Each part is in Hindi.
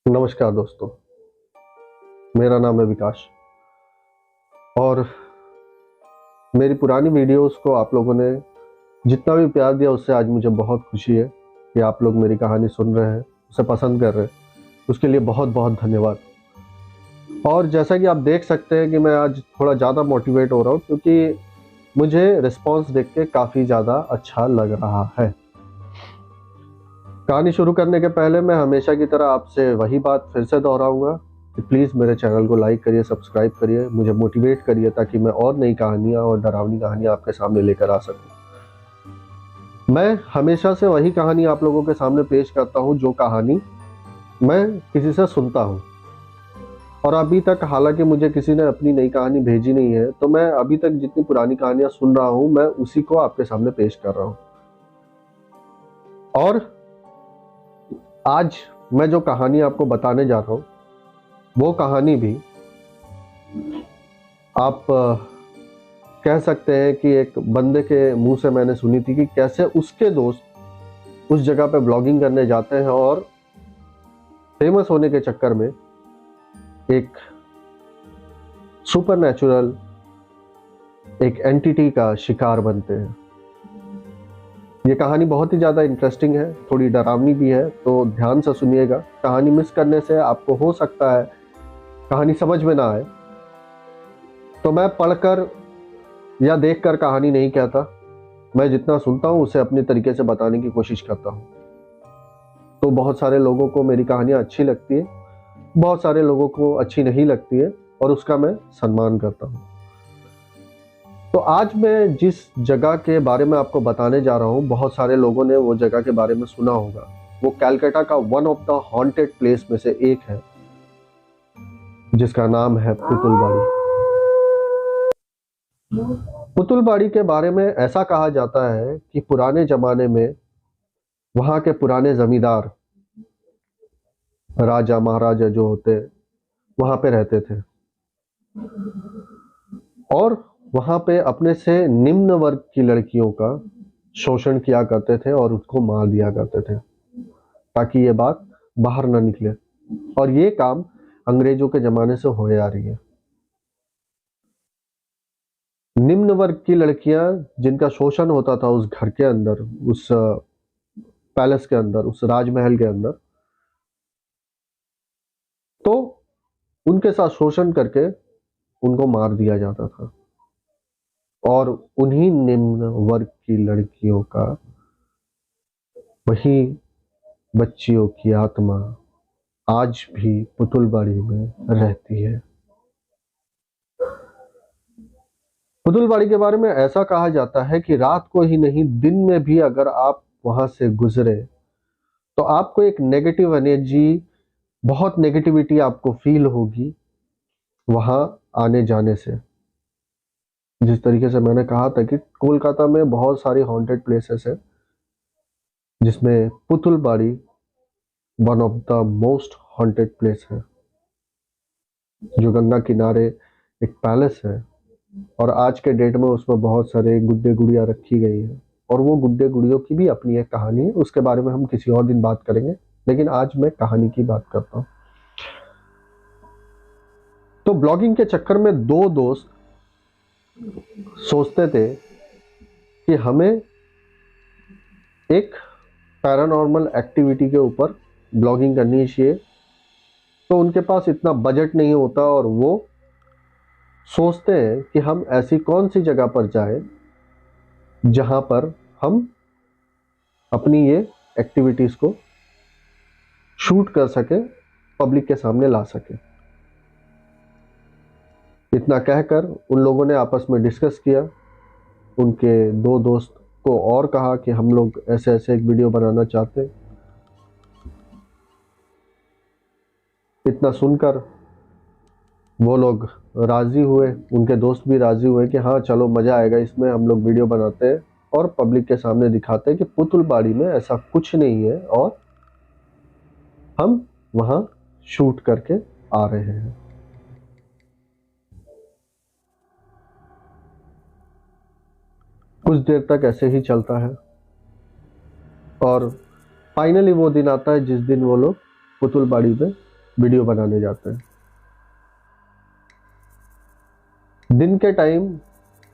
नमस्कार दोस्तों, मेरा नाम है विकास और मेरी पुरानी वीडियोस को आप लोगों ने जितना भी प्यार दिया उससे आज मुझे बहुत खुशी है कि आप लोग मेरी कहानी सुन रहे हैं, उसे पसंद कर रहे हैं। उसके लिए बहुत बहुत धन्यवाद। और जैसा कि आप देख सकते हैं कि मैं आज थोड़ा ज़्यादा मोटिवेट हो रहा हूँ क्योंकि मुझे रिस्पॉन्स देख के काफ़ी ज़्यादा अच्छा लग रहा है। कहानी शुरू करने के पहले मैं हमेशा की तरह आपसे वही बात फिर से दोहराऊंगा कि प्लीज़ मेरे चैनल को लाइक करिए, सब्सक्राइब करिए, मुझे मोटिवेट करिए ताकि मैं और नई कहानियाँ और डरावनी कहानियाँ आपके सामने लेकर आ सकूं। मैं हमेशा से वही कहानी आप लोगों के सामने पेश करता हूँ जो कहानी मैं किसी से सुनता हूँ। और अभी तक हालांकि मुझे किसी ने अपनी नई कहानी भेजी नहीं है, तो मैं अभी तक जितनी पुरानी कहानियाँ सुन रहा हूँ मैं उसी को आपके सामने पेश कर रहा हूँ। और आज मैं जो कहानी आपको बताने जा रहा हूँ वो कहानी भी आप कह सकते हैं कि एक बंदे के मुंह से मैंने सुनी थी कि कैसे उसके दोस्त उस जगह पे ब्लॉगिंग करने जाते हैं और फेमस होने के चक्कर में एक सुपरनैचुरल एक एंटिटी का शिकार बनते हैं। ये कहानी बहुत ही ज़्यादा इंटरेस्टिंग है, थोड़ी डरावनी भी है, तो ध्यान से सुनिएगा। कहानी मिस करने से आपको हो सकता है कहानी समझ में ना आए, तो मैं पढ़कर या देखकर कहानी नहीं कहता, मैं जितना सुनता हूँ उसे अपने तरीके से बताने की कोशिश करता हूँ। तो बहुत सारे लोगों को मेरी कहानियाँ अच्छी लगती है, बहुत सारे लोगों को अच्छी नहीं लगती है और उसका मैं सम्मान करता हूँ। तो आज मैं जिस जगह के बारे में आपको बताने जा रहा हूँ, बहुत सारे लोगों ने वो जगह के बारे में सुना होगा। वो कलकत्ता का one of the haunted place में से एक है जिसका नाम है पुतुलबाड़ी। पुतुलबाड़ी के बारे में ऐसा कहा जाता है कि पुराने जमाने में वहाँ के पुराने जमींदार, राजा महाराजा जो होते वहाँ पे रहते थे और वहाँ पे अपने से निम्न वर्ग की लड़कियों का शोषण किया करते थे और उसको मार दिया करते थे ताकि ये बात बाहर ना निकले। और ये काम अंग्रेजों के जमाने से होए आ रही है। निम्न वर्ग की लड़कियां जिनका शोषण होता था उस घर के अंदर, उस पैलेस के अंदर, उस राजमहल के अंदर, तो उनके साथ शोषण करके उनको मार दिया जाता था। और उन्हीं निम्न वर्ग की लड़कियों का, वही बच्चियों की आत्मा आज भी पुतुलबाड़ी में रहती है। पुतुलबाड़ी के बारे में ऐसा कहा जाता है कि रात को ही नहीं, दिन में भी अगर आप वहां से गुजरे तो आपको एक नेगेटिव एनर्जी, बहुत नेगेटिविटी आपको फील होगी वहां आने जाने से। जिस तरीके से मैंने कहा था कि कोलकाता में बहुत सारी हॉन्टेड प्लेसेस है जिसमें Putulbari one of the most haunted place है, जो गंगा किनारे एक पैलेस है। और आज के डेट में उसमें बहुत सारे गुड्डे गुड़िया रखी गई है और वो गुड्डे गुड़ियों की भी अपनी एक कहानी है, उसके बारे में हम किसी और दिन बात करेंगे, लेकिन आज मैं कहानी की बात करता हूँ। तो ब्लॉगिंग के चक्कर में दो दोस्त सोचते थे कि हमें एक पैरानॉर्मल एक्टिविटी के ऊपर ब्लॉगिंग करनी चाहिए। तो उनके पास इतना बजट नहीं होता और वो सोचते हैं कि हम ऐसी कौन सी जगह पर जाएं जहां पर हम अपनी ये एक्टिविटीज को शूट कर सके, पब्लिक के सामने ला सके। इतना कहकर उन लोगों ने आपस में डिस्कस किया। उनके दो दोस्त को और कहा कि हम लोग ऐसे ऐसे एक वीडियो बनाना चाहते। इतना सुनकर वो लोग राजी हुए, उनके दोस्त भी राजी हुए कि हाँ चलो मज़ा आएगा इसमें, हम लोग वीडियो बनाते हैं और पब्लिक के सामने दिखाते हैं कि पुतुलबाड़ी में ऐसा कुछ नहीं है और हम वहाँ शूट करके आ रहे हैं। कुछ देर तक ऐसे ही चलता है और फाइनली वो दिन आता है जिस दिन वो लोग पुतुलबाड़ी में वीडियो बनाने जाते हैं। दिन के टाइम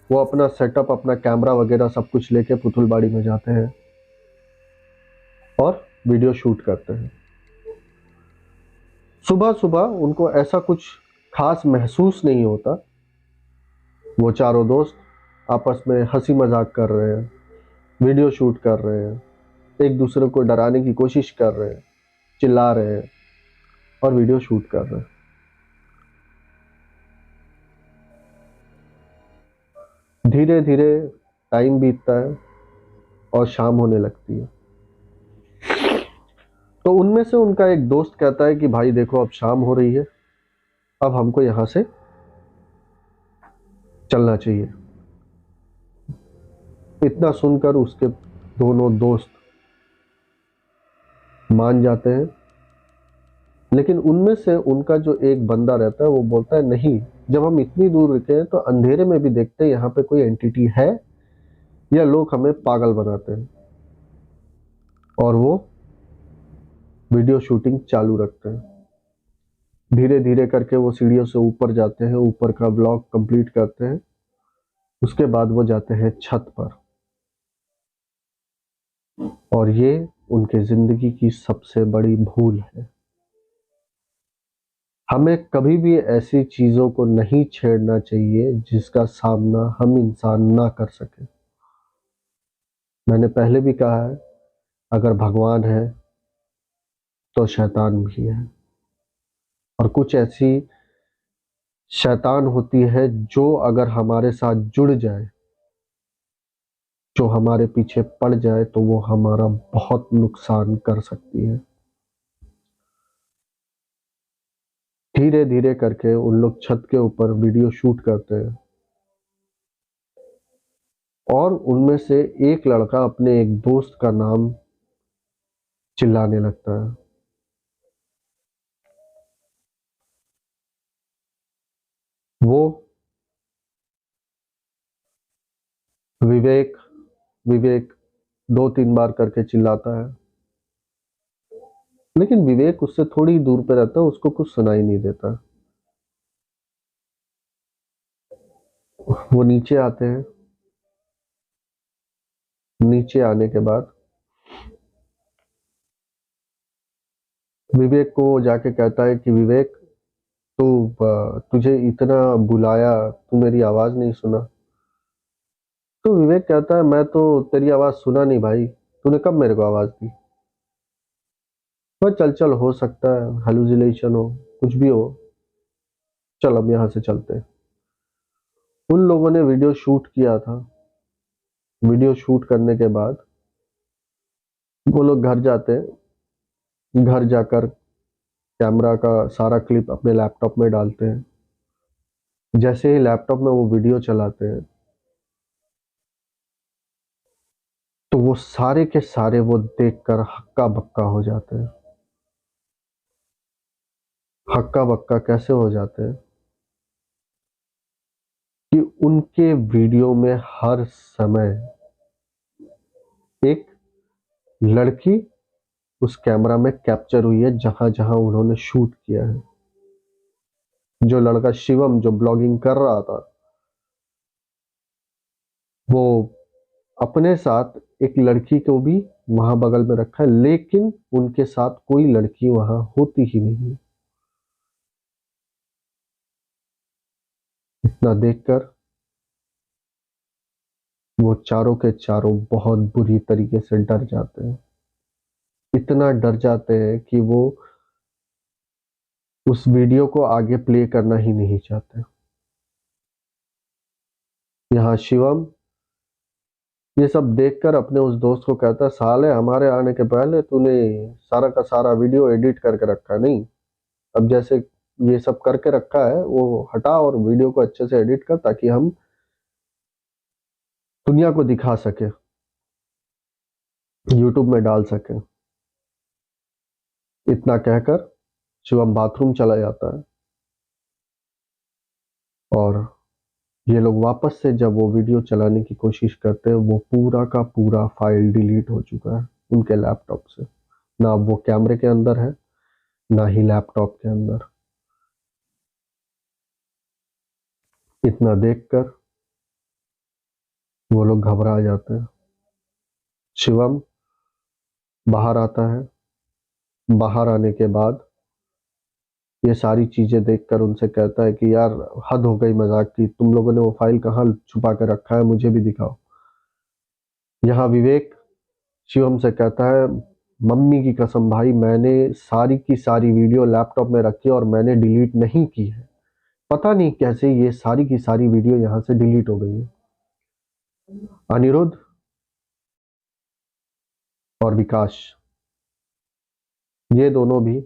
वो अपना सेटअप, अपना कैमरा वगैरह सब कुछ लेके पुतुलबाड़ी में जाते हैं और वीडियो शूट करते हैं। सुबह सुबह उनको ऐसा कुछ खास महसूस नहीं होता। वो चारों दोस्त आपस में हंसी मजाक कर रहे हैं, वीडियो शूट कर रहे हैं, एक दूसरे को डराने की कोशिश कर रहे हैं, चिल्ला रहे हैं और वीडियो शूट कर रहे हैं। धीरे धीरे टाइम बीतता है और शाम होने लगती है। तो उनमें से उनका एक दोस्त कहता है कि भाई देखो, अब शाम हो रही है, अब हमको यहां से चलना चाहिए। इतना सुनकर उसके दोनों दोस्त मान जाते हैं, लेकिन उनमें से उनका जो एक बंदा रहता है वो बोलता है नहीं, जब हम इतनी दूर रुके हैं तो अंधेरे में भी देखते हैं यहाँ पे कोई एंटिटी है या लोग हमें पागल बनाते हैं। और वो वीडियो शूटिंग चालू रखते हैं। धीरे धीरे करके वो सीढ़ियों से ऊपर जाते हैं, ऊपर का ब्लॉक कंप्लीट करते हैं। उसके बाद वो जाते हैं छत पर, और ये उनके जिंदगी की सबसे बड़ी भूल है। हमें कभी भी ऐसी चीजों को नहीं छेड़ना चाहिए जिसका सामना हम इंसान ना कर सके। मैंने पहले भी कहा है, अगर भगवान है तो शैतान भी है, और कुछ ऐसी शैतान होती है जो अगर हमारे साथ जुड़ जाए, जो हमारे पीछे पड़ जाए, तो वो हमारा बहुत नुकसान कर सकती है। धीरे धीरे करके उन लोग छत के ऊपर वीडियो शूट करते हैं, और उनमें से एक लड़का अपने एक दोस्त का नाम चिल्लाने लगता है। वो विवेक विवेक 2-3 बार करके चिल्लाता है, लेकिन विवेक उससे थोड़ी दूर पे रहता है, उसको कुछ सुनाई नहीं देता। वो नीचे आते हैं। नीचे आने के बाद विवेक को जाके कहता है कि विवेक, तुझे इतना बुलाया, तू मेरी आवाज नहीं सुना? तो विवेक कहता है, मैं तो तेरी आवाज सुना नहीं भाई, तूने कब मेरे को आवाज दी? वह चल चल, हो सकता है हेलुसिनेशन हो, कुछ भी हो, चल अब यहाँ से चलते हैं। उन लोगों ने वीडियो शूट किया था। वीडियो शूट करने के बाद वो लोग घर जाते हैं। घर जाकर कैमरा का सारा क्लिप अपने लैपटॉप में डालते हैं। जैसे ही लैपटॉप में वो वीडियो चलाते हैं, तो वो सारे के सारे वो देखकर हक्का बक्का हो जाते हैं। हक्का बक्का कैसे हो जाते हैं कि उनके वीडियो में हर समय एक लड़की उस कैमरा में कैप्चर हुई है, जहां जहां उन्होंने शूट किया है। जो लड़का शिवम, जो ब्लॉगिंग कर रहा था, वो अपने साथ एक लड़की को भी वहां बगल में रखा है, लेकिन उनके साथ कोई लड़की वहां होती ही नहीं। इतना देखकर वो चारों के चारों बहुत बुरी तरीके से डर जाते हैं। इतना डर जाते हैं कि वो उस वीडियो को आगे प्ले करना ही नहीं चाहते। यहाँ शिवम ये सब देखकर अपने उस दोस्त को कहता है, साले हमारे आने के पहले तूने सारा का सारा वीडियो एडिट करके रखा नहीं, अब जैसे ये सब करके रखा है वो हटा और वीडियो को अच्छे से एडिट कर, ताकि हम दुनिया को दिखा सके, यूट्यूब में डाल सके। इतना कहकर शिवम बाथरूम चला जाता है, और ये लोग वापस से जब वो वीडियो चलाने की कोशिश करते हैं, वो पूरा का पूरा फाइल डिलीट हो चुका है उनके लैपटॉप से। ना अब वो कैमरे के अंदर है, ना ही लैपटॉप के अंदर। इतना देखकर वो लोग घबरा जाते हैं। शिवम बाहर आता है। बाहर आने के बाद ये सारी चीजें देखकर उनसे कहता है कि यार हद हो गई मजाक की, तुम लोगों ने वो फाइल कहाँ छुपा कर रखा है, मुझे भी दिखाओ। यहाँ विवेक शिवम से कहता है, मम्मी की कसम भाई, मैंने सारी की सारी वीडियो लैपटॉप में रखी और मैंने डिलीट नहीं की है। पता नहीं कैसे ये सारी की सारी वीडियो यहाँ से डिलीट हो गई है। अनिरुद्ध और विकास ये दोनों भी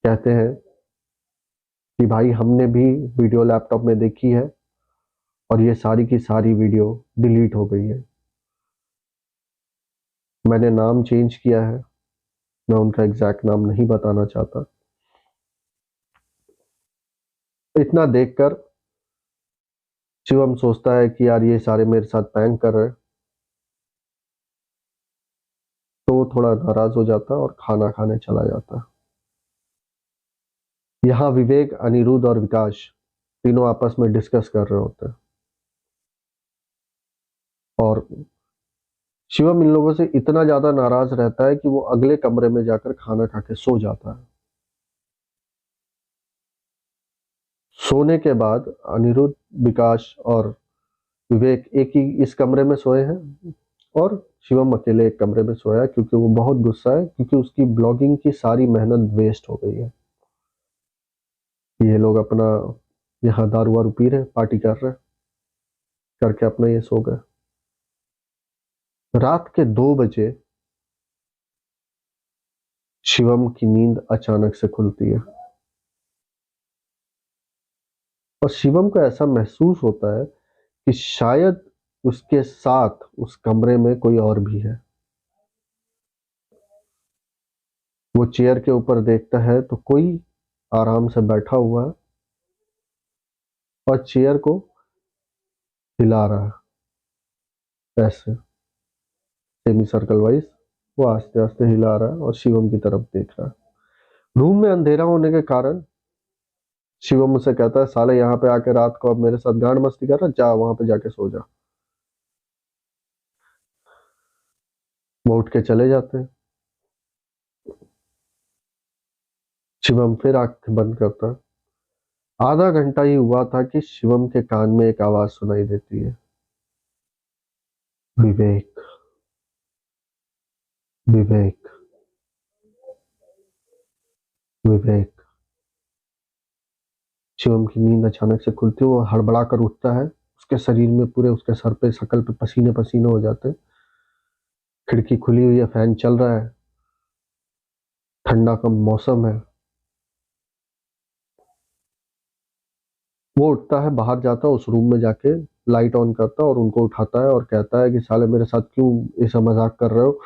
कहते हैं कि भाई हमने भी वीडियो लैपटॉप में देखी है और ये सारी की सारी वीडियो डिलीट हो गई है। मैंने नाम चेंज किया है, मैं उनका एग्जैक्ट नाम नहीं बताना चाहता। इतना देखकर शिवम सोचता है कि यार ये सारे मेरे साथ प्रैंक कर रहे हैं, तो वो थोड़ा नाराज हो जाता है और खाना खाने चला जाता है। यहाँ विवेक, अनिरुद्ध और विकास तीनों आपस में डिस्कस कर रहे होते हैं और शिवम इन लोगों से इतना ज्यादा नाराज रहता है कि वो अगले कमरे में जाकर खाना खा के सो जाता है। सोने के बाद अनिरुद्ध, विकास और विवेक एक ही इस कमरे में सोए हैं और शिवम अकेले एक कमरे में सोया है, क्योंकि वो बहुत गुस्सा है, क्योंकि उसकी ब्लॉगिंग की सारी मेहनत वेस्ट हो गई है। ये लोग अपना यहाँ दारू वारू पी रहे, पार्टी कर रहे, करके अपना ये सो गए। रात के 2 बजे शिवम की नींद अचानक से खुलती है और शिवम को ऐसा महसूस होता है कि शायद उसके साथ उस कमरे में कोई और भी है। वो चेयर के ऊपर देखता है तो कोई आराम से बैठा हुआ है और चेयर को हिला रहा है, ऐसे सेमी सर्कल वाइज वो आस्ते आस्ते हिला रहा है और शिवम की तरफ देख रहा है। रूम में अंधेरा होने के कारण शिवम मुझसे कहता है, साले यहाँ पे आके रात को अब मेरे साथ गांड मस्ती कर रहा, जा वहां पे जाके सो जा। वो उठ के चले जाते हैं। शिवम फिर आंख बंद करता है। आधा घंटा ही हुआ था कि शिवम के कान में एक आवाज सुनाई देती है, विवेक, विवेक, विवेक। शिवम की नींद अचानक से खुलती है, वो हड़बड़ा कर उठता है। उसके शरीर में पूरे, उसके सर पे, शकल पे पसीने पसीने हो जाते हैं। खिड़की खुली हुई है, फैन चल रहा है, ठंडा का मौसम है। वो उठता है, बाहर जाता है, उस रूम में जाके लाइट ऑन करता है और उनको उठाता है और कहता है कि साले मेरे साथ क्यों ऐसा मजाक कर रहे हो,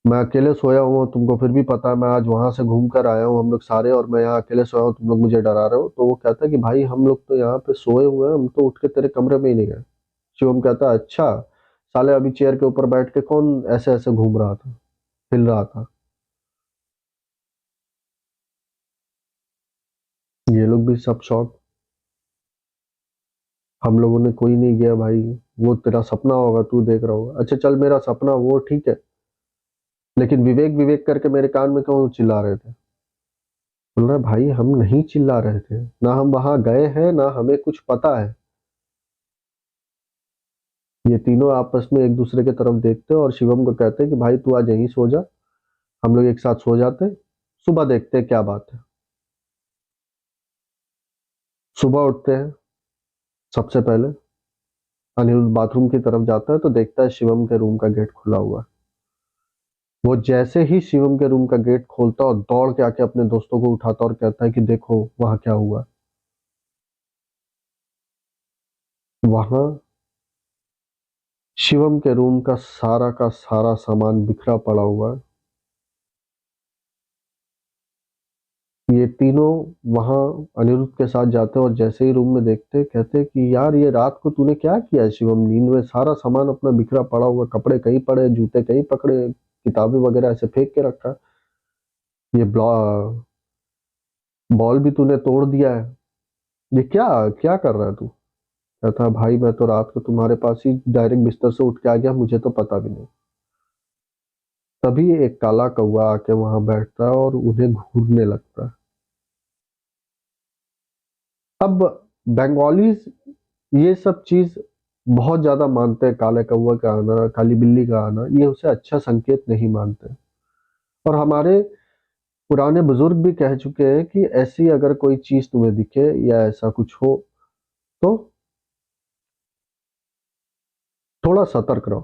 मैं अकेले सोया हुआ हूँ, तुमको फिर भी पता है मैं आज वहां से घूम कर आया हूँ, हम लोग सारे, और मैं यहाँ अकेले सोया हूँ, तुम लोग मुझे डरा रहे हो। तो वो कहता है कि भाई हम लोग तो यहाँ पे सोए हुए हैं, हम तो उठ के तेरे कमरे में ही नहीं गए। शिवम कहता है, अच्छा, साले अभी चेयर के ऊपर बैठ के कौन ऐसे ऐसे घूम रहा था, हिल रहा था। ये लोग भी सब शौक, हम लोगों ने कोई नहीं गया भाई, वो तेरा सपना होगा, तू देख रहा होगा। अच्छा चल, मेरा सपना वो ठीक है, लेकिन विवेक विवेक करके मेरे कान में क्यों चिल्ला रहे थे। बोल रहा है, भाई हम नहीं चिल्ला रहे थे, ना हम वहां गए हैं, ना हमें कुछ पता है। ये तीनों आपस में एक दूसरे की तरफ देखते हैं और शिवम को कहते हैं कि भाई तू आज यहीं सो जा, हम लोग एक साथ सो जाते हैं, सुबह देखते हैं क्या बात है। सुबह उठते हैं, सबसे पहले अनिरुद्ध बाथरूम की तरफ जाता है तो देखता है शिवम के रूम का गेट खुला हुआ है। वो जैसे ही शिवम के रूम का गेट खोलता और दौड़ के आके अपने दोस्तों को उठाता और कहता है कि देखो वहां क्या हुआ। वहां शिवम के रूम का सारा सामान बिखरा पड़ा हुआ है। ये तीनों वहां अनिरुद्ध के साथ जाते हैं और जैसे ही रूम में देखते हैं, कहते हैं कि यार ये रात को तूने क्या किया है शिवम, नींद में सारा सामान अपना बिखरा पड़ा हुआ, कपड़े कहीं पड़े, जूते कहीं पकड़े, किताबें वगैरह ऐसे फेंक के रखा है। ये बॉल भी तूने तोड़ दिया है, ये क्या क्या कर रहा है तू? कहता भाई मैं तो रात को तुम्हारे पास ही डायरेक्ट बिस्तर से उठ के आ गया, मुझे तो पता भी नहीं। तभी एक काला कौवा आके वहां बैठता है और उन्हें घूरने लगता है। अब बंगालीज ये सब चीज बहुत ज्यादा मानते हैं, काले कौवा का आना, काली बिल्ली का आना, ये उसे अच्छा संकेत नहीं मानते। और हमारे पुराने बुजुर्ग भी कह चुके हैं कि ऐसी अगर कोई चीज तुम्हें दिखे या ऐसा कुछ हो तो थोड़ा सतर्क रहो,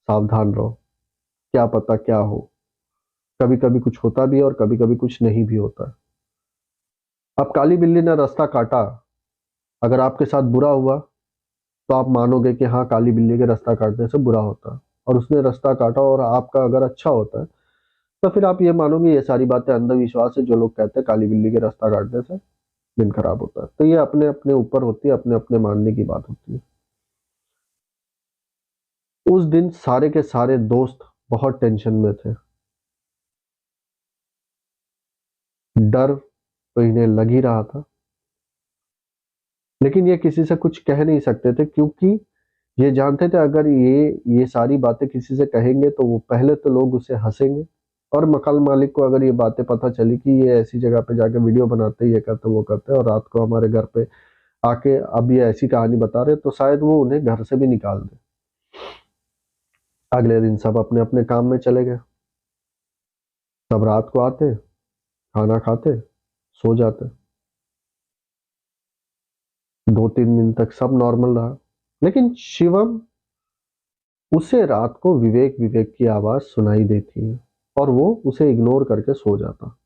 सावधान रहो, क्या पता क्या हो। कभी कभी कुछ होता भी है और कभी कभी कुछ नहीं भी होता है। अब काली बिल्ली ने रास्ता काटा, अगर आपके साथ बुरा हुआ तो आप मानोगे कि हाँ काली बिल्ली के रास्ता काटने से बुरा होता है, और उसने रास्ता काटा और आपका अगर अच्छा होता है तो फिर आप ये मानोगे ये सारी बातें अंधविश्वास है, जो लोग कहते हैं काली बिल्ली के रास्ता काटने से दिन खराब होता है। तो ये अपने अपने ऊपर होती है, अपने अपने मानने की बात होती है। उस दिन सारे के सारे दोस्त बहुत टेंशन में थे। डर तो इन्हें लग ही रहा था, लेकिन ये किसी से कुछ कह नहीं सकते थे, क्योंकि ये जानते थे अगर ये सारी बातें किसी से कहेंगे तो वो पहले तो लोग उसे हंसेंगे, और मकान मालिक को अगर ये बातें पता चली कि ये ऐसी जगह पे जाके वीडियो बनाते, ये करते वो करते और रात को हमारे घर पे आके अब ये ऐसी कहानी बता रहे, तो शायद वो उन्हें घर से भी निकाल दे। अगले दिन सब अपने अपने काम में चले गए। सब रात को आते, खाना खाते, सो जाते। 2-3 दिन तक सब नॉर्मल रहा, लेकिन शिवम, उसे रात को विवेक विवेक की आवाज सुनाई देती है और वो उसे इग्नोर करके सो जाता।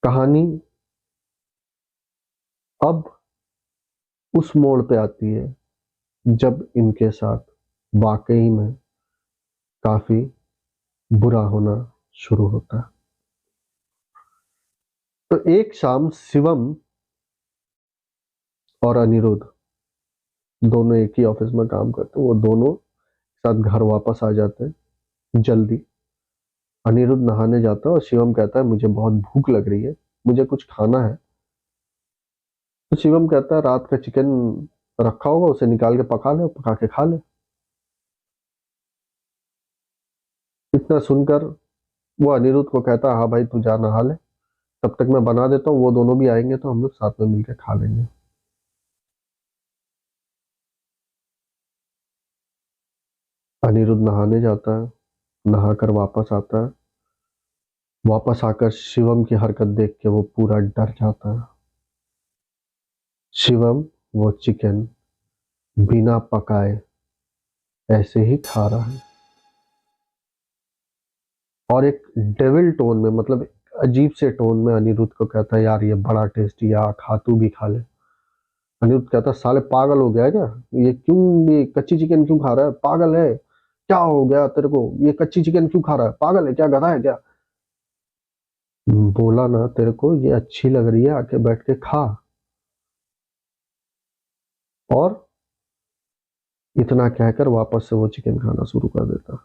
कहानी अब उस मोड़ पे आती है जब इनके साथ वाकई में काफी बुरा होना शुरू होता है। तो एक शाम शिवम और अनिरुद्ध दोनों एक ही ऑफिस में काम करते हैं, वो दोनों साथ घर वापस आ जाते हैं जल्दी। अनिरुद्ध नहाने जाता है और शिवम कहता है मुझे बहुत भूख लग रही है, मुझे कुछ खाना है। तो शिवम कहता है रात का चिकन रखा होगा, उसे निकाल के पका ले और पका के खा ले। इतना सुनकर वो अनिरुद्ध को कहता है हाँ भाई तू जा नहा ले, तब तक मैं बना देता हूँ, वो दोनों भी आएंगे तो हम लोग साथ में मिलकर खा लेंगे। अनिरुद्ध नहाने जाता है, नहाकर वापस आता है। वापस आकर शिवम की हरकत देख के वो पूरा डर जाता है। शिवम वो चिकन बिना पकाए ऐसे ही खा रहा है, और एक डेविल टोन में, मतलब अजीब से टोन में अनिरुद्ध को कहता है यार ये बड़ा टेस्टी है, खा तू भी खा ले। अनिरुद्ध कहता है साले पागल हो गया है क्या, ये कच्ची चिकन क्यों खा रहा है, पागल है क्या, हो गया तेरे को, ये कच्ची चिकन क्यों खा रहा है, पागल है क्या, गधा है क्या? बोला ना तेरे को ये अच्छी लग रही है, आके बैठ के खा। और इतना कहकर वापस से वो चिकन खाना शुरू कर देता।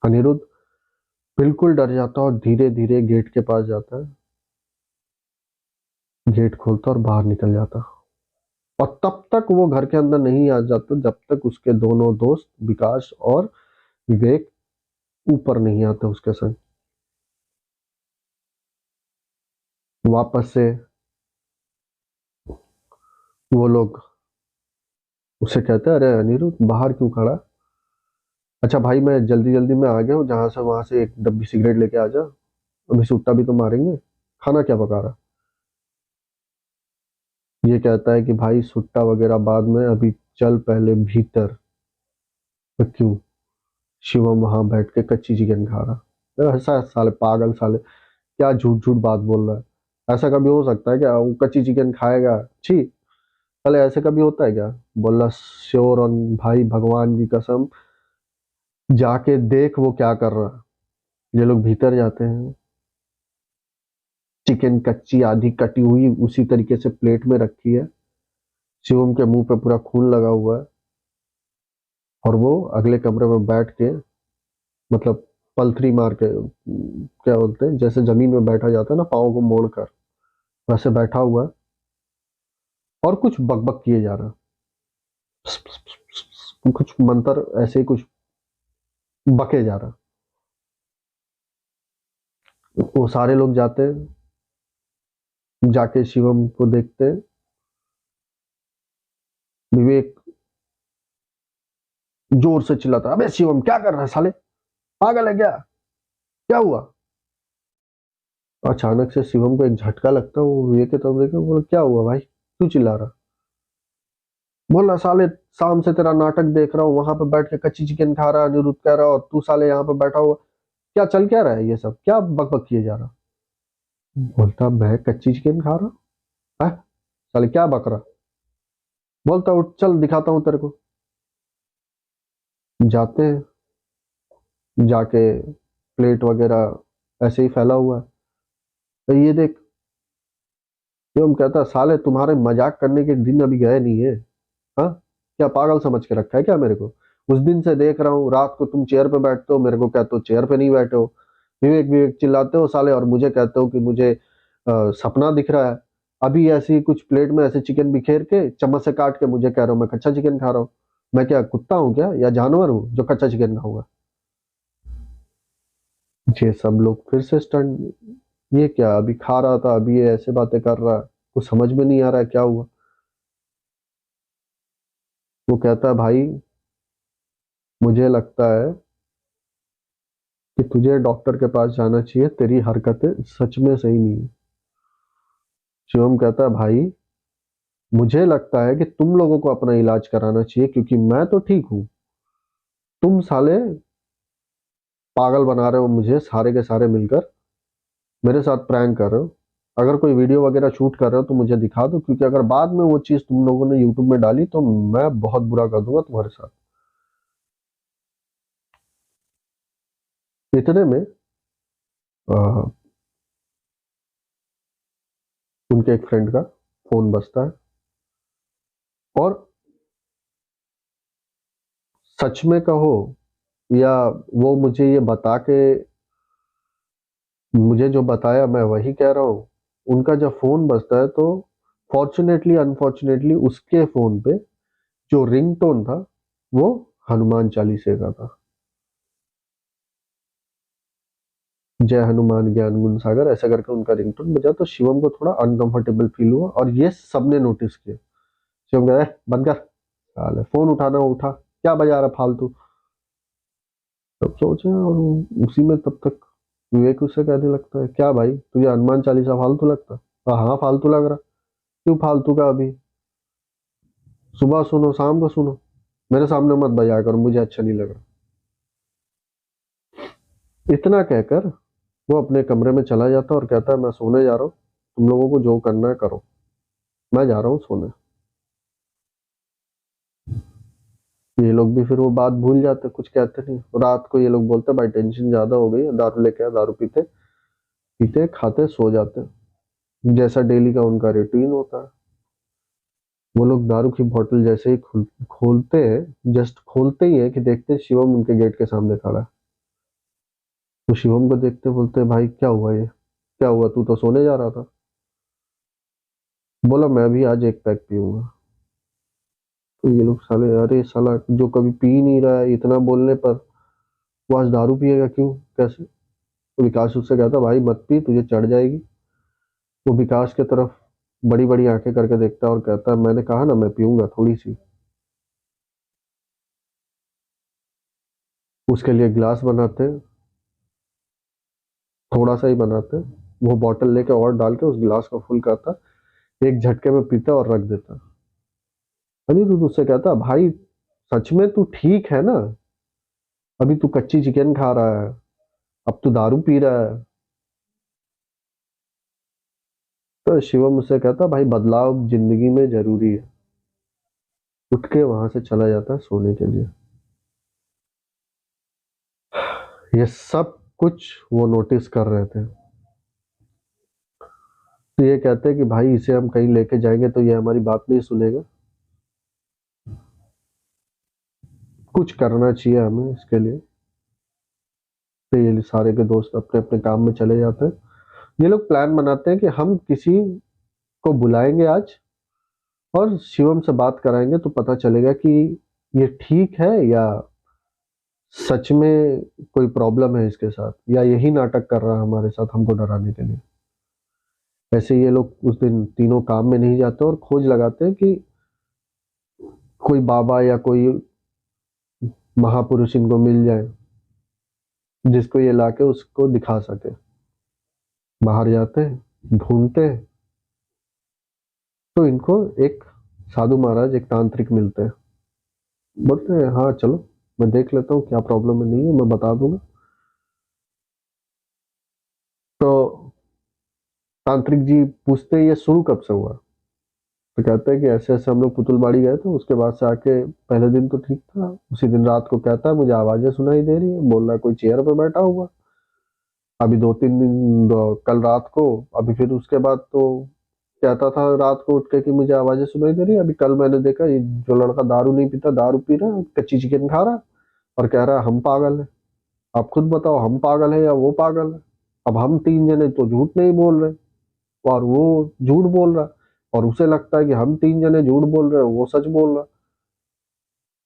अनिरुद्ध बिल्कुल डर जाता और धीरे धीरे गेट के पास जाता है, गेट खोलता और बाहर निकल जाता। और तब तक वो घर के अंदर नहीं आ जाता जब तक उसके दोनों दोस्त विकास और विवेक ऊपर नहीं आते उसके संग। वापस से वो लोग उसे कहते हैं अरे अनिरुद्ध बाहर क्यों खड़ा? अच्छा भाई मैं जल्दी जल्दी में आ गया हूँ, जहां से वहां से एक डब्बी सिगरेट लेके आ जा, अभी सुट्टा भी तो मारेंगे, खाना क्या पका रहा? ये कहता है कि भाई सुट्टा वगैरह बाद में, अभी चल पहले भीतर। तो क्यों? शिवम वहां बैठ के कच्ची चिकन खा रहा। ऐसा साले पागल साले, क्या झूठ झूठ बात बोल रहा है, ऐसा कभी हो सकता है क्या, वो कच्ची चिकन खाएगा? छी साले, ऐसे कभी होता है क्या? बोला श्योर ऑन भाई भगवान की कसम, जाके देख वो क्या कर रहा है। ये लोग भीतर जाते हैं, चिकन कच्ची आधी कटी हुई उसी तरीके से प्लेट में रखी है, शिवम के मुंह पे पूरा खून लगा हुआ है। और वो अगले कमरे में बैठ के, मतलब पलथरी मार के, क्या बोलते हैं, जैसे जमीन में बैठा जाता है ना पाँव को मोड़ कर, वैसे बैठा हुआ है और कुछ बकबक किए जा रहा है, कुछ मंत्र ऐसे ही कुछ बके जा रहा है। वो सारे लोग जाते हैं, जाके शिवम को देखते हैं। विवेक जोर से चिल्लाता है, अबे शिवम क्या कर रहा है साले, पागल है क्या, क्या हुआ। अचानक से शिवम को एक झटका लगता है, वो विवेक की तरफ देखे, बोला क्या हुआ भाई, क्यों चिल्ला रहा। बोला साले शाम से तेरा नाटक देख रहा हूँ, वहां पे बैठ के कच्ची चिकन खा रहा है अनिरुद्ध कह रहा है, और तू साले यहाँ पे बैठा हुआ, क्या चल क्या रहा है, ये सब क्या बकबक किए जा रहा। बोलता मैं कच्ची चिकन खा रहा है, साले क्या बक रहा। बोलता उठ चल दिखाता हूँ तेरे को। जाते हैं, जाके प्लेट वगैरह ऐसे ही फैला हुआ है, तो ये देख। शिवम कहता है साले तुम्हारे मजाक करने के दिन अभी गए नहीं है, हाँ, क्या पागल समझ के रखा है क्या मेरे को। उस दिन से देख रहा हूँ, रात को तुम चेयर पे बैठते हो, मेरे को कहते हो चेयर पे नहीं बैठे हो, विवेक विवेक चिल्लाते हो साले, और मुझे कहते हो कि मुझे सपना दिख रहा है। अभी ऐसी ही कुछ प्लेट में ऐसे चिकन बिखेर के चम्मच से काट के मुझे कह रहे हो मैं कच्चा चिकन खा रहा हूँ। मैं क्या कुत्ता हूँ क्या, या जानवर हूँ जो कच्चा चिकन खाऊंगा। ये सब लोग फिर से स्टंट, ये क्या अभी खा रहा था, अभी ये ऐसे बातें कर रहा है, कुछ समझ में नहीं आ रहा है क्या हुआ। वो कहता है भाई मुझे लगता है कि तुझे डॉक्टर के पास जाना चाहिए, तेरी हरकतें सच में सही नहीं है। शिवम कहता है भाई मुझे लगता है कि तुम लोगों को अपना इलाज कराना चाहिए, क्योंकि मैं तो ठीक हूं, तुम साले पागल बना रहे हो मुझे, सारे के सारे मिलकर मेरे साथ प्रैंक कर रहे हो। अगर कोई वीडियो वगैरह शूट कर रहे हो तो मुझे दिखा दो, क्योंकि अगर बाद में वो चीज तुम लोगों ने यूट्यूब में डाली तो मैं बहुत बुरा कर दूंगा तुम्हारे साथ। इतने में अ, उनके एक फ्रेंड का फोन बजता है, और सच में कहो या वो मुझे ये बता के, मुझे जो बताया मैं वही कह रहा हूँ, उनका जब फोन बजता है तो फॉर्चुनेटली अनफॉर्चुनेटली उसके फोन पे जो रिंगटोन था वो हनुमान चालीसे का था। जय हनुमान ज्ञान गुण सागर ऐसा करके उनका रिंगटोन बजा, तो शिवम को थोड़ा अनकंफर्टेबल फील हुआ, और ये सबने नोटिस किया। शिवम कह बंद कर साले, फोन उठाना उठा, क्या बजा रहा फालतू। तब सोचे, और उसी में तब तक विवेक उससे कहने लगता है क्या भाई तुझे हनुमान चालीसा फालतू लगता है। हाँ फालतू लग रहा। क्यों फालतू का, अभी सुबह सुनो शाम को सुनो, मेरे सामने मत बजाया करो, मुझे अच्छा नहीं लग रहा। इतना कहकर वो अपने कमरे में चला जाता और कहता है मैं सोने जा रहा हूँ, तुम लोगों को जो करना है करो, मैं जा रहा हूँ सोने। ये लोग भी फिर वो बात भूल जाते, कुछ कहते नहीं। रात को ये लोग बोलते भाई टेंशन ज्यादा हो गई है, दारू लेके आ, दारू पीते पीते खाते सो जाते, जैसा डेली का उनका रूटीन होता है। वो लोग दारू की बोतल जैसे ही खोलते हैं, जस्ट खोलते ही है कि देखते हैं शिवम उनके गेट के सामने खड़ा है। तो शिवम को देखते बोलते भाई क्या हुआ, ये क्या हुआ, तू तो सोने जा रहा था। बोला मैं भी आज एक पैक पीऊंगा। तो ये लोग साले, अरे साला जो कभी पी नहीं रहा है, इतना बोलने पर वो आज दारू पिएगा क्यों, कैसे। तो विकास उससे कहता भाई मत पी, तुझे चढ़ जाएगी। वो विकास की तरफ बड़ी बड़ी आंखें करके देखता है और कहता है मैंने कहा ना मैं पीऊंगा थोड़ी सी। उसके लिए गिलास बनाते हैं, थोड़ा सा ही बनाते हैं, वो बॉटल लेके और डाल के उस गिलास को फुल करता, एक झटके में पीता और रख देता। अनिरुद्ध उससे कहता भाई सच में तू ठीक है ना, अभी तू कच्ची चिकन खा रहा है, अब तू दारू पी रहा है। तो शिवम मुझसे कहता भाई बदलाव जिंदगी में जरूरी है। उठ के वहां से चला जाता है सोने के लिए। ये सब कुछ वो नोटिस कर रहे थे। तो ये कहते हैं कि भाई इसे हम कहीं लेके जाएंगे तो ये हमारी बात नहीं सुनेगा, कुछ करना चाहिए हमें इसके लिए। तो ये सारे के दोस्त अपने अपने काम में चले जाते हैं। ये लोग प्लान बनाते हैं कि हम किसी को बुलाएंगे आज और शिवम से बात कराएंगे तो पता चलेगा कि ये ठीक है या सच में कोई प्रॉब्लम है इसके साथ, या यही नाटक कर रहा है हमारे साथ हमको डराने के लिए। ऐसे ये लोग उस दिन तीनों काम में नहीं जाते और खोज लगाते हैं कि कोई बाबा या कोई महापुरुष इनको मिल जाए जिसको ये लाके उसको दिखा सके। बाहर जाते हैं, ढूंढते हैं, तो इनको एक साधु महाराज, एक तांत्रिक मिलते हैं। बोलते हैं हाँ चलो मैं देख लेता हूँ क्या प्रॉब्लम है, नहीं है मैं बता दूंगा। तो तांत्रिक जी पूछते हैं ये शुरू कब से हुआ। तो कहते हैं कि ऐसे ऐसे हम लोग पुतुलबाड़ी गए थे, उसके बाद से आके पहले दिन तो ठीक था, उसी दिन रात को कहता है मुझे आवाजें सुनाई दे रही है, बोल रहा है कोई चेयर पे बैठा हुआ। अभी 2-3 दिन कल रात को, अभी फिर उसके बाद तो कहता था रात को उठ के कि मुझे आवाजें सुनाई दे रही है। अभी कल मैंने देखा ये जो लड़का दारू नहीं पीता दारू पी रहा है, कच्ची चिकन खा रहा है और कह रहा है हम पागल है। आप खुद बताओ हम पागल है या वो पागल है। अब हम 3 जने तो झूठ नहीं बोल रहे और वो झूठ बोल रहा है, और उसे लगता है कि हम 3 जने झूठ बोल रहे हैं, वो सच बोल रहा है।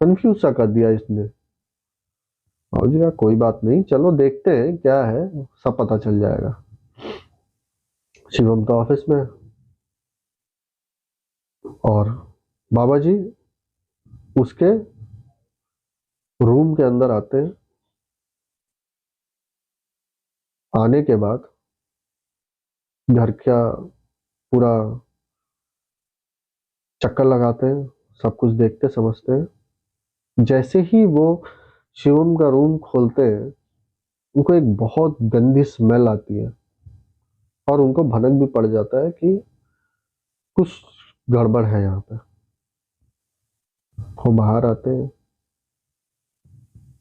कंफ्यूज सा कर दिया इसने। और जी कोई बात नहीं, चलो देखते हैं क्या है, सब पता चल जाएगा। शिवम तो ऑफिस में है और बाबा जी उसके रूम के अंदर आते हैं। आने के बाद घर का पूरा चक्कर लगाते हैं, सब कुछ देखते समझते हैं। जैसे ही वो शिवम का रूम खोलते हैं उनको एक बहुत गंदी स्मेल आती है और उनको भनक भी पड़ जाता है कि कुछ गड़बड़ है यहाँ पे। वो बाहर आते हैं,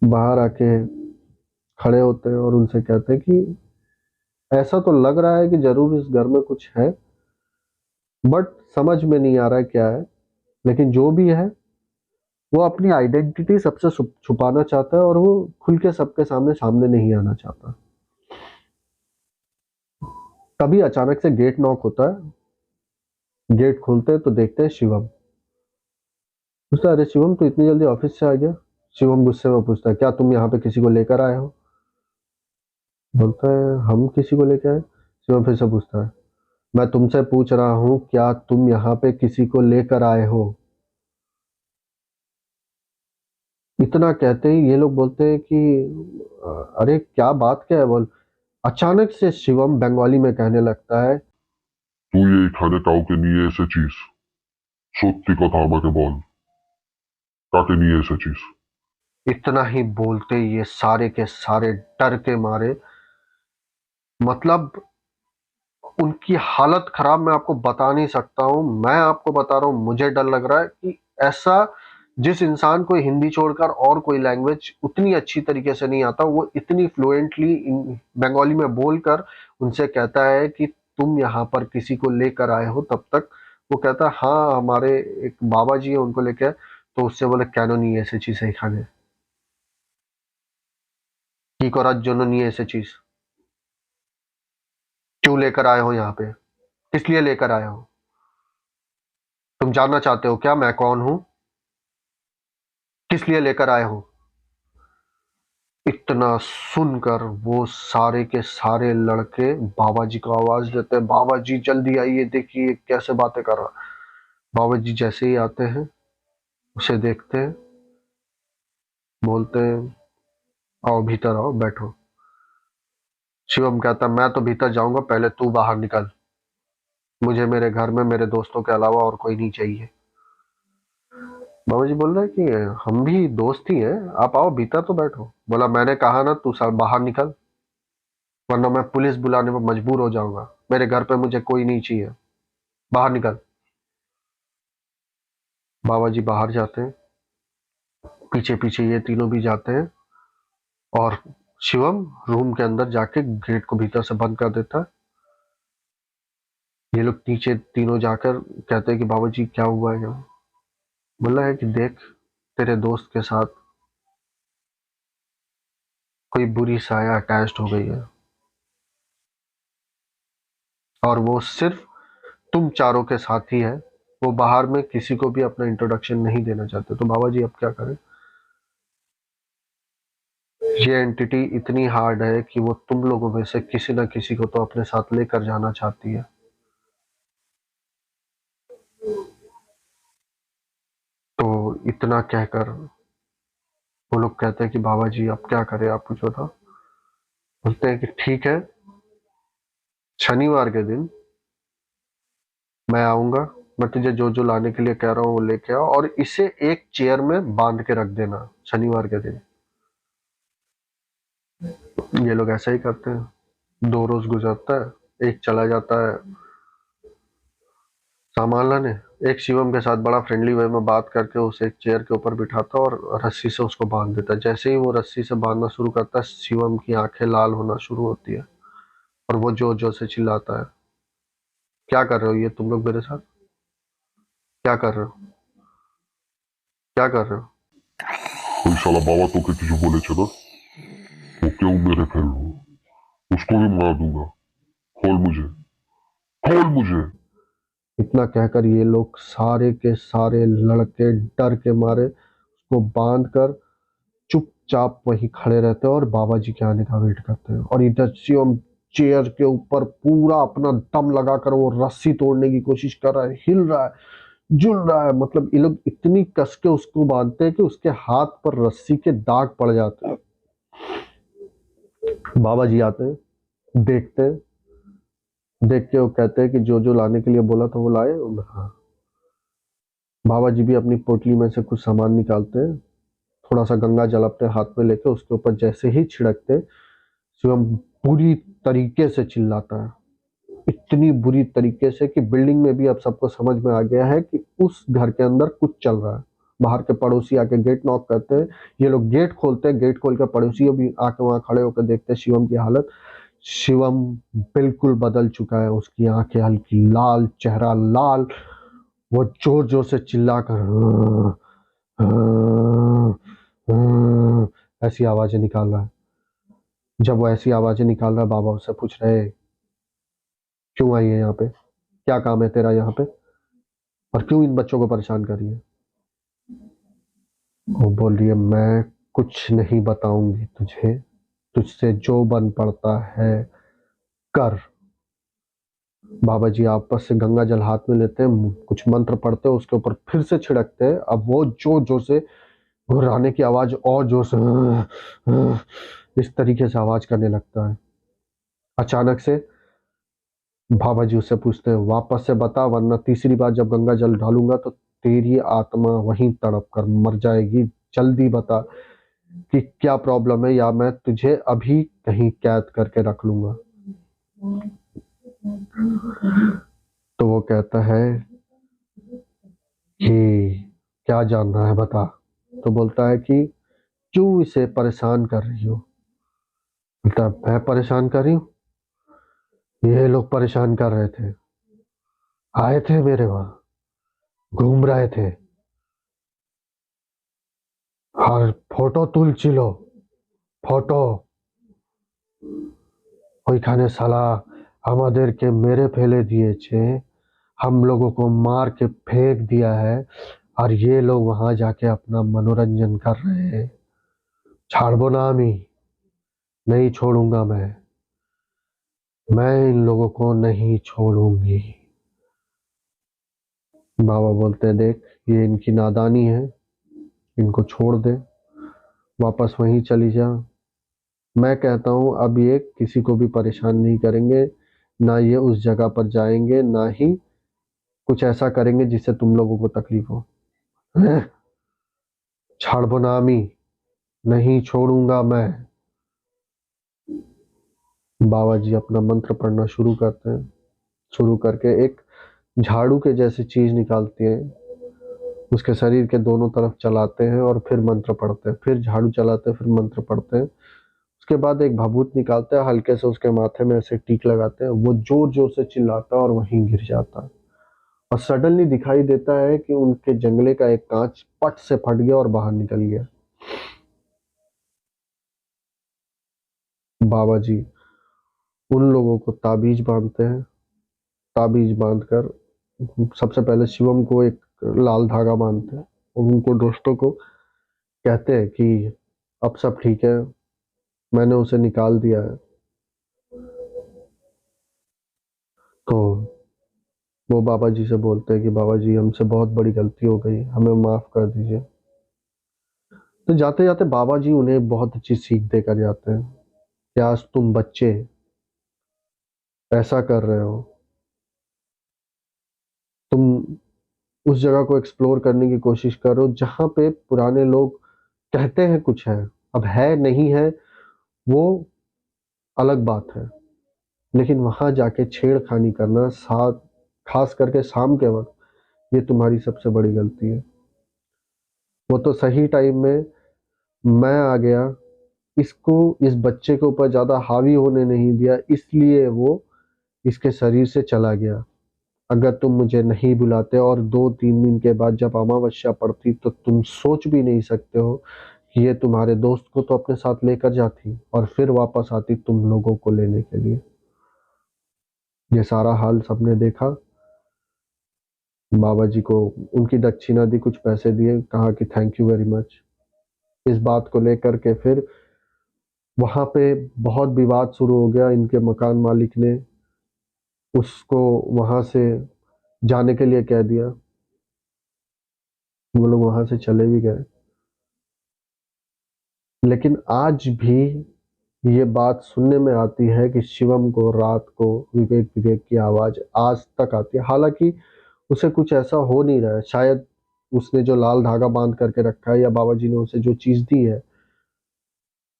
बाहर आके खड़े होते हैं और उनसे कहते हैं कि ऐसा तो लग रहा है कि जरूर इस घर में कुछ है, बट समझ में नहीं आ रहा है क्या है। लेकिन जो भी है वो अपनी आइडेंटिटी सबसे छुपाना चाहता है और वो खुल के सबके सामने सामने नहीं आना चाहता। तभी अचानक से गेट नॉक होता है। गेट खोलते हैं तो देखते हैं शिवम। पूछता है अरे शिवम तू इतनी जल्दी ऑफिस से आ गया। शिवम गुस्से में पूछता है क्या तुम यहाँ पे किसी को लेकर आए हो। बोलता है हम किसी को लेकर आए। शिवम फिर से पूछता है मैं तुमसे पूछ रहा हूँ क्या तुम यहाँ पे किसी को लेकर आए हो। इतना कहते ही ये लोग बोलते हैं कि अरे क्या बात क्या है बोल। अचानक से शिवम बंगाली में कहने लगता है তুই এইখানে কাউকে নিয়ে এসেছিস? সত্যি কথা আমাকে বল, কাকে নিয়ে এসেছিস? इतना ही बोलते ये सारे के सारे डर के मारे, मतलब उनकी हालत खराब मैं आपको बता नहीं सकता हूं। मैं आपको बता रहा हूं मुझे डर लग रहा है कि ऐसा जिस इंसान को हिंदी छोड़कर और कोई लैंग्वेज उतनी अच्छी तरीके से नहीं आता वो इतनी फ्लुएंटली बंगाली में बोलकर उनसे कहता है कि तुम यहाँ पर किसी को लेकर आए हो। तब तक वो कहता है हाँ हमारे एक बाबा जी है उनको लेके आए। तो उससे बोले কেন নিয়ে এসেছিস এখানে, কি করার জন্য নিয়ে এসেছিস, क्यों लेकर आए हो यहाँ पे, किस लिए लेकर आए हो, तुम जानना चाहते हो क्या मैं कौन हूं, किस लिए लेकर आए हो। इतना सुनकर वो सारे के सारे लड़के बाबा जी को आवाज देते हैं बाबा जी जल्दी आइए देखिए कैसे बातें कर रहा। बाबा जी जैसे ही आते हैं उसे देखते हैं, बोलते हैं आओ भीतर आओ बैठो। शिवम कहता मैं तो भीतर जाऊंगा पहले तू बाहर निकल, मुझे मेरे घर में मेरे दोस्तों के अलावा और कोई नहीं चाहिए। बाबा जी बोल रहे हैं कि हम भी दोस्त ही हैं, आप आओ भीतर तो बैठो। बोला मैंने कहा ना तू सब बाहर निकल, वरना मैं पुलिस बुलाने पर मजबूर हो जाऊंगा, मेरे घर पे मुझे कोई नहीं चाहिए, बाहर निकल। बाबा जी बाहर जाते हैं, पीछे पीछे ये तीनों भी जाते हैं और शिवम रूम के अंदर जाके गेट को भीतर से बंद कर देता है। ये लोग नीचे तीनों जाकर कहते हैं कि बाबा जी क्या हुआ है यहाँ। बोला है कि देख तेरे दोस्त के साथ कोई बुरी साया अटैच्ड हो गई है और वो सिर्फ तुम चारों के साथ ही है। वो बाहर में किसी को भी अपना इंट्रोडक्शन नहीं देना चाहते। तो बाबा जी अब क्या करें? ये एंटिटी इतनी हार्ड है कि वो तुम लोगों में से किसी ना किसी को तो अपने साथ लेकर जाना चाहती है। तो इतना कहकर वो लोग कहते हैं कि बाबा जी अब क्या करें, आप कुछ बताओ। बोलते हैं कि ठीक है, शनिवार के दिन मैं आऊंगा, मैं तुझे जो जो लाने के लिए कह रहा हूँ वो लेके आओ, और इसे एक चेयर में बांध के रख देना शनिवार के दिन। ये लोग ऐसा ही करते हैं। 2 रोज गुजरता है, एक चला जाता है सामान लाने, एक शिवम के साथ बड़ा फ्रेंडली वे में बात करके उसे एक चेयर के ऊपर बिठाता है और रस्सी से उसको बांध देता है। जैसे ही वो रस्सी से बांधना शुरू करता है, शिवम की आंखें लाल होना शुरू होती है और वो जोर जोर से चिल्लाता है, क्या कर रहे हो ये तुम लोग मेरे साथ? क्या कर रहे हो? क्या कर रहे हो? कोई साला बाबा तो के तुझे बोले थे ना, वो क्यों मेरे फेल हो, उसको भी मार दूंगा, खोल मुझे, खोल मुझे। इतना कहकर ये लोग सारे के सारे लड़के डर के मारे उसको बांध कर चुपचाप वहीं खड़े रहते हैं और बाबा जी के आने का वेट करते हैं। और इधर शिवम चेयर के ऊपर पूरा अपना दम लगाकर वो रस्सी तोड़ने की कोशिश कर रहा है, हिल रहा है, जुल रहा है। मतलब ये लोग इतनी कस के उसको बांधते हैं कि उसके हाथ पर रस्सी के दाग पड़ जाते हैं। बाबा जी आते हैं, देखते हैं, देख के वो कहते हैं कि जो जो लाने के लिए बोला था वो लाए? हाँ। बाबा जी भी अपनी पोटली में से कुछ सामान निकालते हैं, थोड़ा सा गंगा जल अपने हाथ में लेके उसके ऊपर जैसे ही छिड़कते, शिवम बुरी तरीके से चिल्लाता है, इतनी बुरी तरीके से कि बिल्डिंग में भी अब सबको समझ में आ गया है कि उस घर के अंदर कुछ चल रहा है। बाहर के पड़ोसी आके गेट नॉक करते हैं, ये लोग गेट खोलते हैं, गेट खोल कर पड़ोसी भी आके वहां खड़े होकर देखते हैं शिवम की हालत। शिवम बिल्कुल बदल चुका है, उसकी आंखें हल्की लाल, चेहरा लाल। वो जोर जोर से चिल्लाकर ऐसी आवाजें निकाल रहा है। जब वो ऐसी आवाजें निकाल रहा है, बाबा उससे पूछ रहे हैं, क्यों आई है यहाँ पे? क्या काम है तेरा यहाँ पे? और क्यों इन बच्चों को परेशान कर रही है? वो बोल रही है, मैं कुछ नहीं बताऊंगी तुझे, तुझसे जो बन पड़ता है कर। बाबा जी आपस से गंगा जल हाथ में लेते हैं, कुछ मंत्र पढ़ते हैं, उसके ऊपर फिर से छिड़कते हैं। अब वो जोर जोर से घुर्राने की आवाज और जोर से इस तरीके से आवाज करने लगता है। अचानक से बाबा जी उससे पूछते हैं, वापस से बता, वरना तीसरी बार जब गंगा जल डालूंगा तो तेरी आत्मा वहीं तड़प कर मर जाएगी। जल्दी बता कि क्या प्रॉब्लम है, या मैं तुझे अभी कहीं कैद करके रख लूंगा। तो वो कहता है कि क्या जानना है बता। तो बोलता है कि क्यों इसे परेशान कर रही हो? बोलता है, मैं परेशान कर रही हूँ? ये लोग परेशान कर रहे थे, आए थे मेरे वहां, घूम रहे थे, আর ফটো তুলছিল, ফটো। ওইখানে শালা আমাদেরকে মেরে ফেলে दिए, हम लोगों को मार के फेंक दिया है और ये लोग वहां जाके अपना मनोरंजन कर रहे हैं। छाड़बो ना আমি, नहीं छोड़ूंगा मैं इन लोगों को नहीं छोड़ूंगी। बाबा बोलते हैं, देख ये इनकी नादानी है, इनको छोड़ दे, वापस वहीं चली जा। मैं कहता हूं अब ये किसी को भी परेशान नहीं करेंगे, ना ये उस जगह पर जाएंगे, ना ही कुछ ऐसा करेंगे जिससे तुम लोगों को तकलीफ हो। छाड़बो ना আমি, नहीं छोड़ूंगा मैं। बाबा जी अपना मंत्र पढ़ना शुरू करते हैं, शुरू करके एक झाड़ू के जैसी चीज निकालती है, उसके शरीर के दोनों तरफ चलाते हैं और फिर मंत्र पढ़ते हैं, फिर झाड़ू चलाते हैं, फिर मंत्र पढ़ते हैं। उसके बाद एक भभूत निकालते हैं, हल्के से उसके माथे में ऐसे टीक लगाते हैं, वो जोर जोर से चिल्लाता है और वहीं गिर जाता है। और सडनली दिखाई देता है कि उनके जंगले का एक कांच पट से फट गया और बाहर निकल गया। बाबा जी उन लोगों को ताबीज बांधते हैं। ताबीज बांधकर सबसे पहले शिवम को एक लाल धागा बांधते हैं और उनको दोस्तों को कहते हैं कि अब सब ठीक है, मैंने उसे निकाल दिया है। तो वो बाबा जी से बोलते हैं कि बाबा जी हमसे बहुत बड़ी गलती हो गई, हमें माफ कर दीजिए। तो जाते जाते बाबा जी उन्हें बहुत अच्छी सीख देकर जाते हैं कि आज तुम बच्चे ऐसा कर रहे हो, तुम उस जगह को एक्सप्लोर करने की कोशिश करो जहां पे पुराने लोग कहते हैं कुछ है, अब है नहीं है वो अलग बात है, लेकिन वहां जाके छेड़खानी करना साथ खास करके शाम के वक्त, ये तुम्हारी सबसे बड़ी गलती है। वो तो सही टाइम में मैं आ गया, इसको इस बच्चे के ऊपर ज्यादा हावी होने नहीं दिया, इसलिए वो इसके शरीर से चला गया। अगर तुम मुझे नहीं बुलाते और 2-3 दिन के बाद जब अमावस्या पड़ती तो तुम सोच भी नहीं सकते हो कि ये तुम्हारे दोस्त को तो अपने साथ लेकर जाती और फिर वापस आती तुम लोगों को लेने के लिए। ये सारा हाल सबने देखा। बाबा जी को उनकी दक्षिणा दी, कुछ पैसे दिए, कहा कि थैंक यू वेरी मच। इस बात को लेकर के फिर वहां पे बहुत विवाद शुरू हो गया। इनके मकान मालिक ने उसको वहां से जाने के लिए कह दिया, वो लोग वहां से चले भी गए। लेकिन आज भी ये बात सुनने में आती है कि शिवम को रात को विवेक विवेक की आवाज आज तक आती है। हालांकि उसे कुछ ऐसा हो नहीं रहा है, शायद उसने जो लाल धागा बांध करके रखा है या बाबा जी ने उसे जो चीज दी है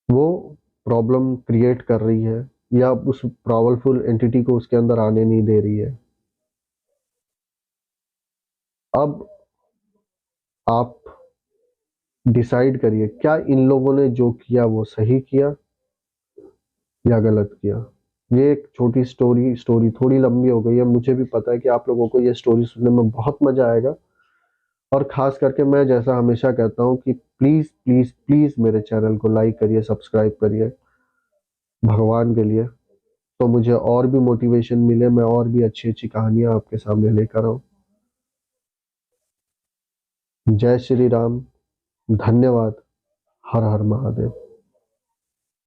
वो प्रॉब्लम क्रिएट कर रही है या उस पावरफुल एंटिटी को उसके अंदर आने नहीं दे रही है। अब आप डिसाइड करिए, क्या इन लोगों ने जो किया वो सही किया या गलत किया। ये एक छोटी स्टोरी थोड़ी लंबी हो गई है, मुझे भी पता है कि आप लोगों को ये स्टोरी सुनने में बहुत मजा आएगा। और खास करके मैं जैसा हमेशा कहता हूँ कि प्लीज प्लीज प्लीज मेरे चैनल को लाइक करिए, सब्सक्राइब करिए भगवान के लिए, तो मुझे और भी मोटिवेशन मिले, मैं और भी अच्छी अच्छी कहानियां आपके सामने लेकर आऊं। जय श्री राम। धन्यवाद। हर हर महादेव।